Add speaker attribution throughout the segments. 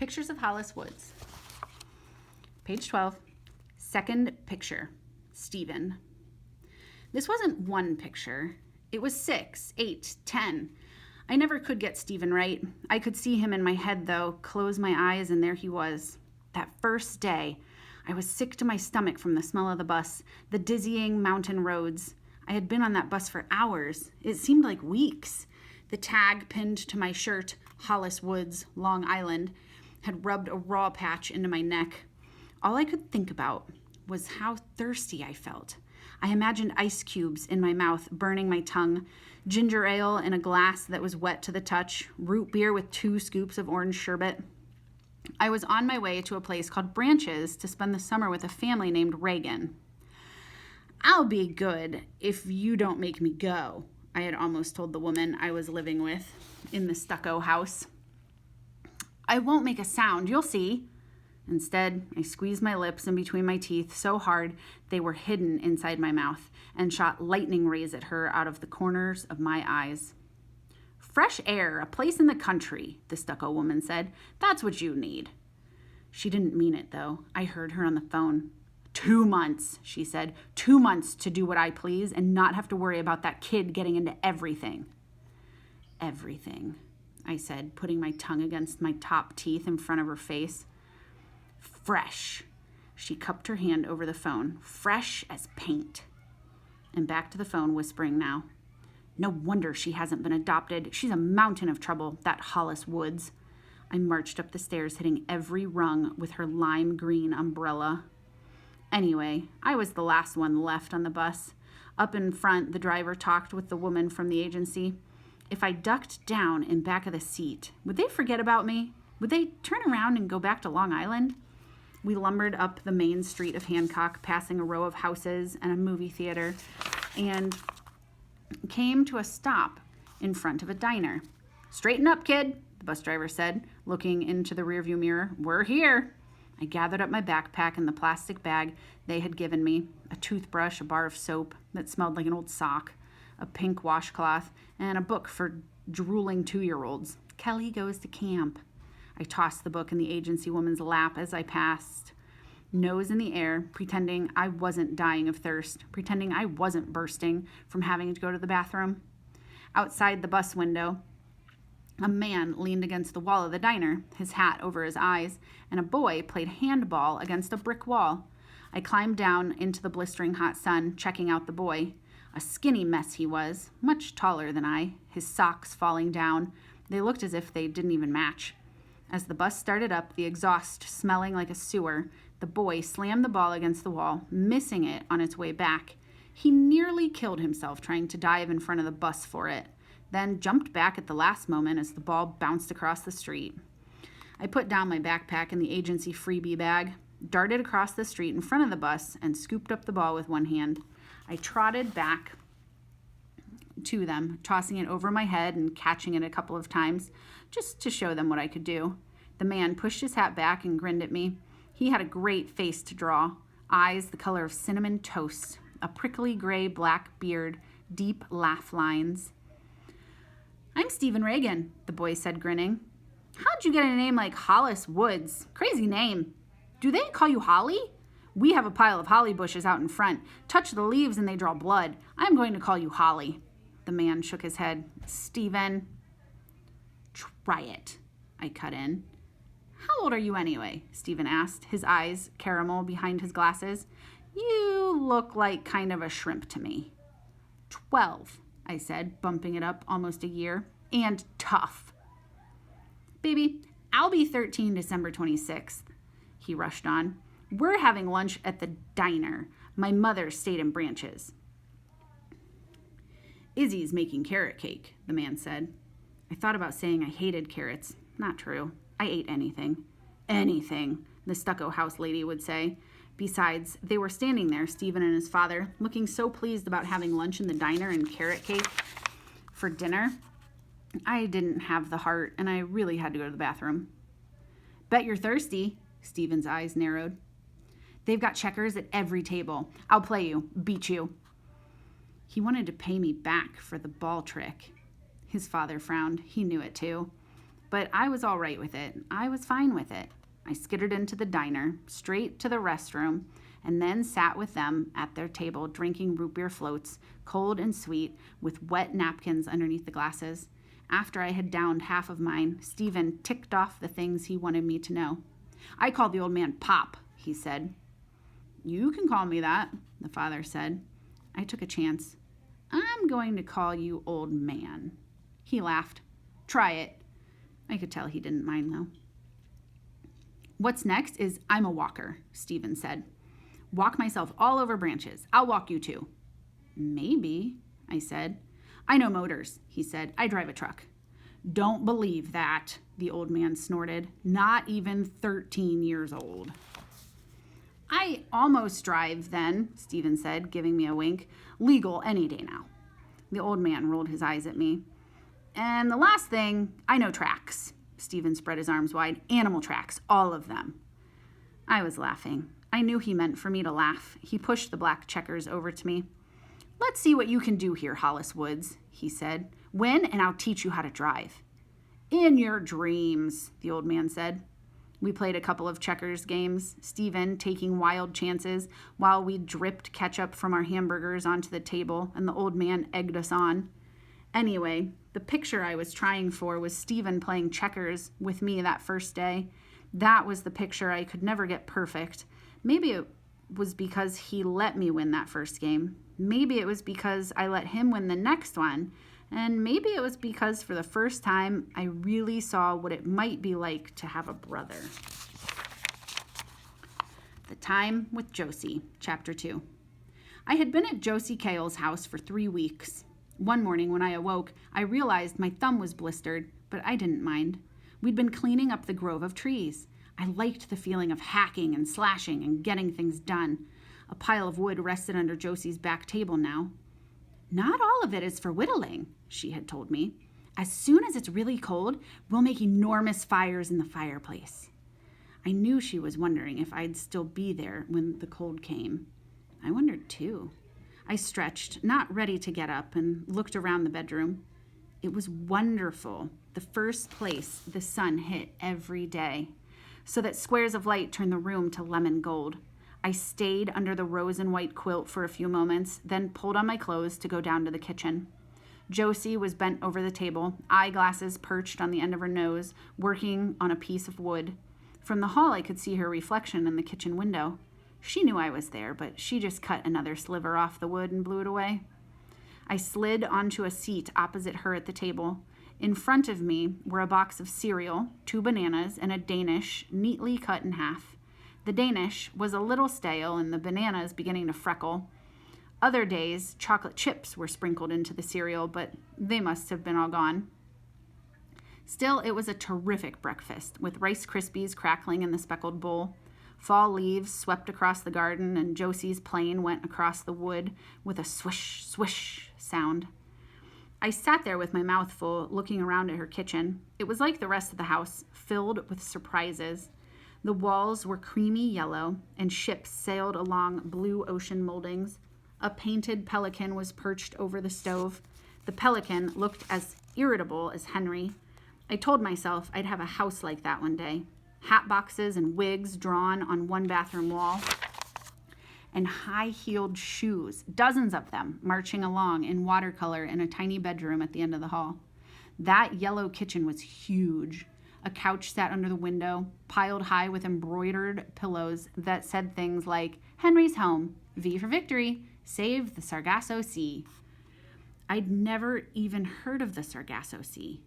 Speaker 1: Pictures of Hollis Woods. Page 12. Second picture. Stephen. This wasn't one picture. It was 6, 8, 10. I never could get Stephen right. I could see him in my head, though, close my eyes, and there he was. That first day, I was sick to my stomach from the smell of the bus, the dizzying mountain roads. I had been on that bus for hours. It seemed like weeks. The tag pinned to my shirt, Hollis Woods, Long Island, had rubbed a raw patch into my neck. All I could think about was how thirsty I felt. I imagined ice cubes in my mouth, burning my tongue, ginger ale in a glass that was wet to the touch, root beer with 2 scoops of orange sherbet. I was on my way to a place called Branches to spend the summer with a family named Reagan. "I'll be good if you don't make me go," I had almost told the woman I was living with in the stucco house. "I won't make a sound, you'll see." Instead, I squeezed my lips in between my teeth so hard they were hidden inside my mouth and shot lightning rays at her out of the corners of my eyes. "Fresh air, a place in the country," the stucco woman said. "That's what you need." She didn't mean it, though. I heard her on the phone. 2 months, she said. 2 months to do what I please and not have to worry about that kid getting into everything. "Everything," I said, putting my tongue against my top teeth in front of her face. "Fresh." She cupped her hand over the phone. "Fresh as paint." And back to the phone, whispering now. "No wonder she hasn't been adopted. She's a mountain of trouble, that Hollis Woods." I marched up the stairs, hitting every rung with her lime green umbrella. Anyway, I was the last one left on the bus. Up in front, the driver talked with the woman from the agency. If I ducked down in back of the seat, would they forget about me? Would they turn around and go back to Long Island? We lumbered up the main street of Hancock, passing a row of houses and a movie theater, and came to a stop in front of a diner. "Straighten up, kid," the bus driver said, looking into the rearview mirror. "We're here." I gathered up my backpack and the plastic bag they had given me, a toothbrush, a bar of soap that smelled like an old sock, a pink washcloth, and a book for drooling 2-year-olds. Kelly Goes to Camp. I tossed the book in the agency woman's lap as I passed, nose in the air, pretending I wasn't dying of thirst, pretending I wasn't bursting from having to go to the bathroom. Outside the bus window, a man leaned against the wall of the diner, his hat over his eyes, and a boy played handball against a brick wall. I climbed down into the blistering hot sun, checking out the boy. A skinny mess he was, much taller than I, his socks falling down. They looked as if they didn't even match. As the bus started up, the exhaust smelling like a sewer, the boy slammed the ball against the wall, missing it on its way back. He nearly killed himself trying to dive in front of the bus for it, then jumped back at the last moment as the ball bounced across the street. I put down my backpack in the agency freebie bag, darted across the street in front of the bus, and scooped up the ball with one hand. I trotted back to them, tossing it over my head and catching it a couple of times, just to show them what I could do. The man pushed his hat back and grinned at me. He had a great face to draw, eyes the color of cinnamon toast, a prickly gray-black beard, deep laugh lines. "I'm Stephen Reagan," the boy said, grinning. "How'd you get a name like Hollis Woods? Crazy name. Do they call you Holly? We have a pile of holly bushes out in front. Touch the leaves and they draw blood. I'm going to call you Holly." The man shook his head. "Stephen." "Try it," I cut in. "How old are you anyway?" Stephen asked, his eyes caramel behind his glasses. "You look like kind of a shrimp to me." 12, I said, bumping it up almost a year. "And tough." "Baby, I'll be 13 December 26th, he rushed on. "We're having lunch at the diner. My mother stayed in Branches." "Izzy's making carrot cake," the man said. I thought about saying I hated carrots. Not true. I ate anything. "Anything," the stucco house lady would say. Besides, they were standing there, Stephen and his father, looking so pleased about having lunch in the diner and carrot cake for dinner. I didn't have the heart, and I really had to go to the bathroom. "Bet you're thirsty." Stephen's eyes narrowed. "They've got checkers at every table. I'll play you, beat you." He wanted to pay me back for the ball trick. His father frowned. He knew it too. but I was all right with it. I was fine with it. I skittered into the diner, straight to the restroom, and then sat with them at their table drinking root beer floats, cold and sweet, with wet napkins underneath the glasses. After I had downed half of mine, Stephen ticked off the things he wanted me to know. I called the old man Pop, he said. You can call me that, the father said. I took a chance. I'm going to call you old man. He laughed. Try it. I could tell he didn't mind, though. What's next is I'm a walker, Stephen said. Walk myself all over branches. I'll walk you too. Maybe, I said. I know motors, he said. I drive a truck. Don't believe that, the old man snorted. Not even 13 years old. I almost drive then, Stephen said, giving me a wink. Legal any day now. The old man rolled his eyes at me. And the last thing, I know tracks. Stephen spread his arms wide. Animal tracks, all of them. I was laughing. I knew he meant for me to laugh. He pushed the black checkers over to me. Let's see what you can do here, Hollis Woods, he said. Win, and I'll teach you how to drive. In your dreams, the old man said. We played a couple of checkers games, Stephen taking wild chances while we dripped ketchup from our hamburgers onto the table, and the old man egged us on. Anyway, the picture I was trying for was Stephen playing checkers with me that first day. That was the picture I could never get perfect. Maybe it was because he let me win that first game. Maybe it was because I let him win the next one. And maybe it was because for the first time, I really saw what it might be like to have a brother. The Time with Josie, Chapter 2. I had been at Josie Cale's house for 3 weeks. One morning when I awoke, I realized my thumb was blistered, but I didn't mind. We'd been cleaning up the grove of trees. I liked the feeling of hacking and slashing and getting things done. A pile of wood rested under Josie's back table now. Not all of it is for whittling, she had told me. As soon as it's really cold, we'll make enormous fires in the fireplace. I knew she was wondering if I'd still be there when the cold came. I wondered too. I stretched, not ready to get up, and looked around the bedroom. It was wonderful, the first place the sun hit every day, so that squares of light turned the room to lemon gold. I stayed under the rose and white quilt for a few moments, then pulled on my clothes to go down to the kitchen. Josie was bent over the table, eyeglasses perched on the end of her nose, working on a piece of wood. From the hall, I could see her reflection in the kitchen window. She knew I was there, but she just cut another sliver off the wood and blew it away. I slid onto a seat opposite her at the table. In front of me were a box of cereal, 2 bananas, and a Danish neatly cut in half. The Danish was a little stale and the bananas beginning to freckle. Other days, chocolate chips were sprinkled into the cereal, but they must have been all gone. Still, it was a terrific breakfast, with Rice Krispies crackling in the speckled bowl. Fall leaves swept across the garden, and Josie's plane went across the wood with a swish, swish sound. I sat there with my mouth full, looking around at her kitchen. It was like the rest of the house, filled with surprises. The walls were creamy yellow, and ships sailed along blue ocean moldings. A painted pelican was perched over the stove. The pelican looked as irritable as Henry. I told myself I'd have a house like that one day. Hat boxes and wigs drawn on one bathroom wall, and high-heeled shoes, dozens of them, marching along in watercolor in a tiny bedroom at the end of the hall. That yellow kitchen was huge. A couch sat under the window, piled high with embroidered pillows that said things like, Henry's home, V for victory, save the Sargasso Sea. I'd never even heard of the Sargasso Sea.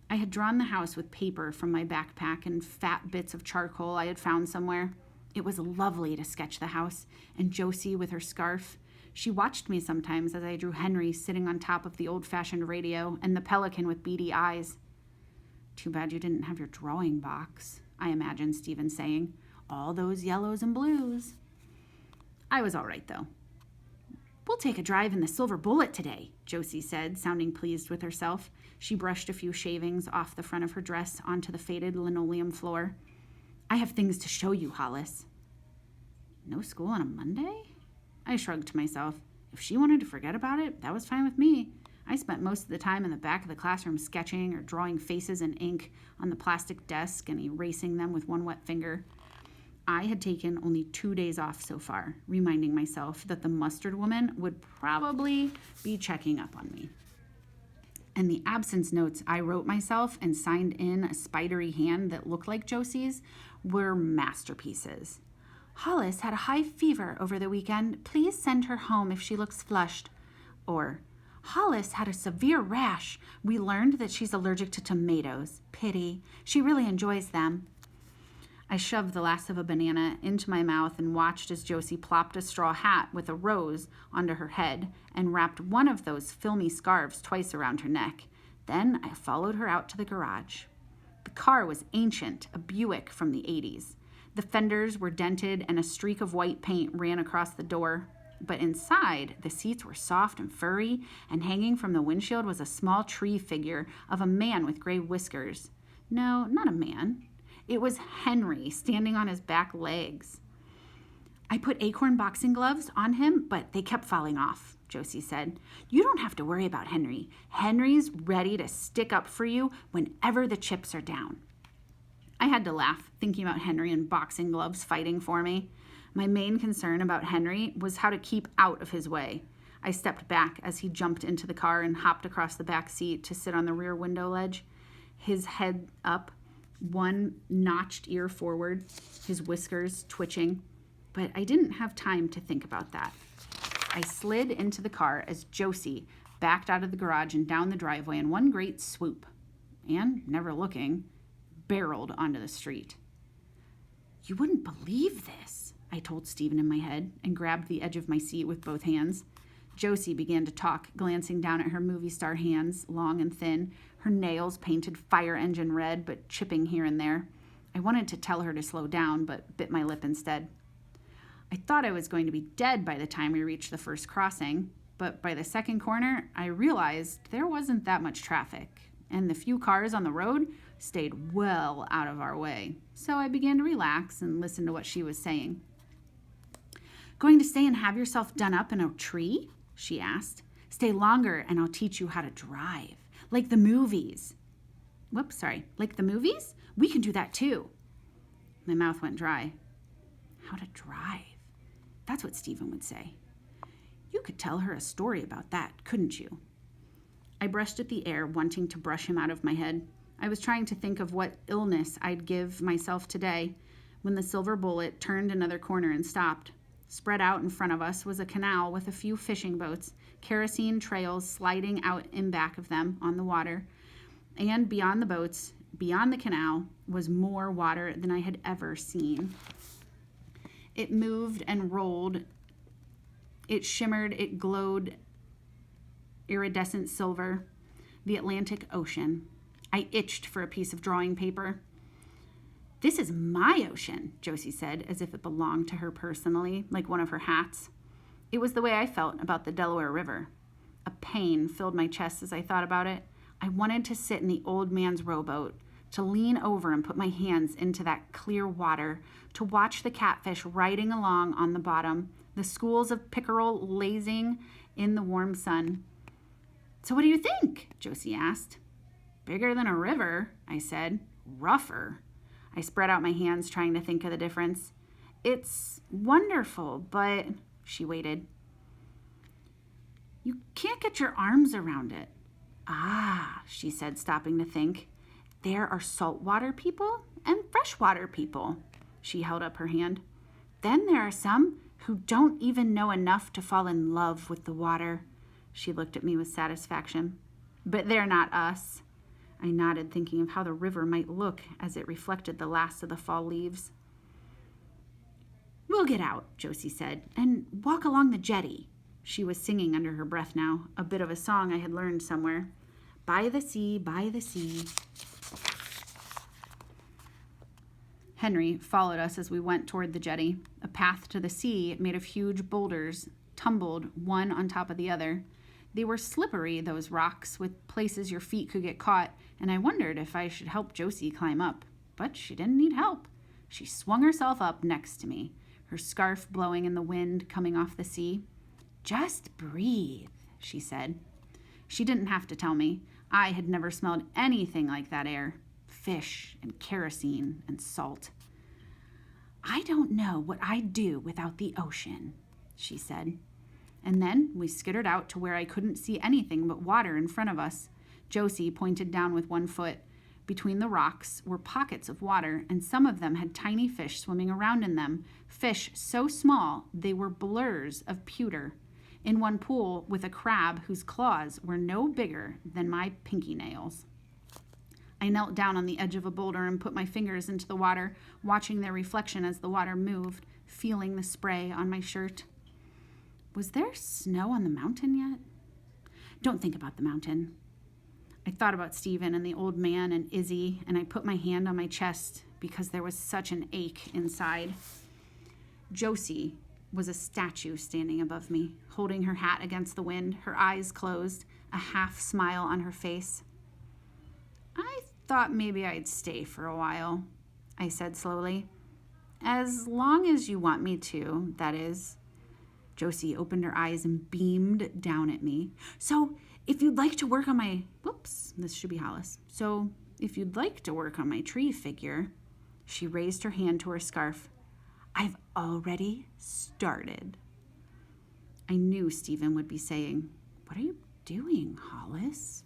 Speaker 1: I had drawn the house with paper from my backpack and fat bits of charcoal I had found somewhere. It was lovely to sketch the house, and Josie with her scarf. She watched me sometimes as I drew Henry sitting on top of the old-fashioned radio and the pelican with beady eyes. Too bad you didn't have your drawing box, I imagined Stephen saying. All those yellows and blues. I was all right, though. We'll take a drive in the Silver Bullet today, Josie said, sounding pleased with herself. She brushed a few shavings off the front of her dress onto the faded linoleum floor. I have things to show you, Hollis. No school on a Monday? I shrugged to myself. If she wanted to forget about it, that was fine with me. I spent most of the time in the back of the classroom sketching or drawing faces in ink on the plastic desk and erasing them with one wet finger. I had taken only 2 days off so far, reminding myself that the mustard woman would probably be checking up on me. And the absence notes I wrote myself and signed in a spidery hand that looked like Josie's were masterpieces. Hollis had a high fever over the weekend. Please send her home if she looks flushed. Or, Hollis had a severe rash. We learned that she's allergic to tomatoes. Pity. She really enjoys them. I shoved the last of a banana into my mouth and watched as Josie plopped a straw hat with a rose onto her head and wrapped one of those filmy scarves twice around her neck. Then I followed her out to the garage. The car was ancient, a Buick from the 80s. The fenders were dented and a streak of white paint ran across the door. But inside, the seats were soft and furry, and hanging from the windshield was a small tree figure of a man with gray whiskers. No, not a man. It was Henry, standing on his back legs. I put acorn boxing gloves on him, but they kept falling off, Josie said. You don't have to worry about Henry. Henry's ready to stick up for you whenever the chips are down. I had to laugh, thinking about Henry in boxing gloves fighting for me. My main concern about Henry was how to keep out of his way. I stepped back as he jumped into the car and hopped across the back seat to sit on the rear window ledge, his head up, one notched ear forward, his whiskers twitching. But I didn't have time to think about that. I slid into the car as Josie backed out of the garage and down the driveway in one great swoop, and, never looking, barreled onto the street. You wouldn't believe this, I told Stephen in my head and grabbed the edge of my seat with both hands. Josie began to talk, glancing down at her movie star hands, long and thin, her nails painted fire engine red but chipping here and there. I wanted to tell her to slow down, but bit my lip instead. I thought I was going to be dead by the time we reached the first crossing, but by the second corner, I realized there wasn't that much traffic, and the few cars on the road stayed well out of our way. So I began to relax and listen to what she was saying. Going to stay and have yourself done up in a tree? She asked. Stay longer and I'll teach you how to drive. Like the movies. Like the movies? We can do that too. My mouth went dry. How to drive? That's what Stephen would say. You could tell her a story about that, couldn't you? I brushed at the air, wanting to brush him out of my head. I was trying to think of what illness I'd give myself today when the silver bullet turned another corner and stopped. Spread out in front of us was a canal with a few fishing boats, kerosene trails sliding out in back of them on the water. And beyond the boats, beyond the canal, was more water than I had ever seen. It moved and rolled. It shimmered, it glowed, iridescent silver. The Atlantic Ocean. I itched for a piece of drawing paper. This is my ocean, Josie said, as if it belonged to her personally, like one of her hats. It was the way I felt about the Delaware River. A pain filled my chest as I thought about it. I wanted to sit in the old man's rowboat, to lean over and put my hands into that clear water, to watch the catfish riding along on the bottom, the schools of pickerel lazing in the warm sun. So what do you think? Josie asked. Bigger than a river, I said. Rougher. I spread out my hands, trying to think of the difference. It's wonderful, but... She waited. You can't get your arms around it. Ah, she said, stopping to think. There are saltwater people and freshwater people. She held up her hand. Then there are some who don't even know enough to fall in love with the water. She looked at me with satisfaction. But they're not us. I nodded, thinking of how the river might look as it reflected the last of the fall leaves. We'll get out, Josie said, and walk along the jetty. She was singing under her breath now, a bit of a song I had learned somewhere. By the sea, by the sea. Henry followed us as we went toward the jetty, a path to the sea made of huge boulders, tumbled one on top of the other. They were slippery, those rocks, with places your feet could get caught, and I wondered if I should help Josie climb up. But she didn't need help. She swung herself up next to me, her scarf blowing in the wind coming off the sea. Just breathe, she said. She didn't have to tell me. I had never smelled anything like that air. Fish and kerosene and salt. I don't know what I'd do without the ocean, she said. And then we skittered out to where I couldn't see anything but water in front of us. Josie pointed down with one foot. Between the rocks were pockets of water, and some of them had tiny fish swimming around in them, fish so small they were blurs of pewter. In one pool with a crab whose claws were no bigger than my pinky nails. I knelt down on the edge of a boulder and put my fingers into the water, watching their reflection as the water moved, feeling the spray on my shirt. Was there snow on the mountain yet? Don't think about the mountain. I thought about Stephen and the old man and Izzy, and I put my hand on my chest because there was such an ache inside. Josie was a statue standing above me, holding her hat against the wind, her eyes closed, a half smile on her face. I thought maybe I'd stay for a while, I said slowly. As long as you want me to, that is. Josie opened her eyes and beamed down at me. So if you'd like to work on my... Whoops, this should be Hollis. So if you'd like to work on my tree figure... She raised her hand to her scarf. I've already started. I knew Stephen would be saying, What are you doing, Hollis?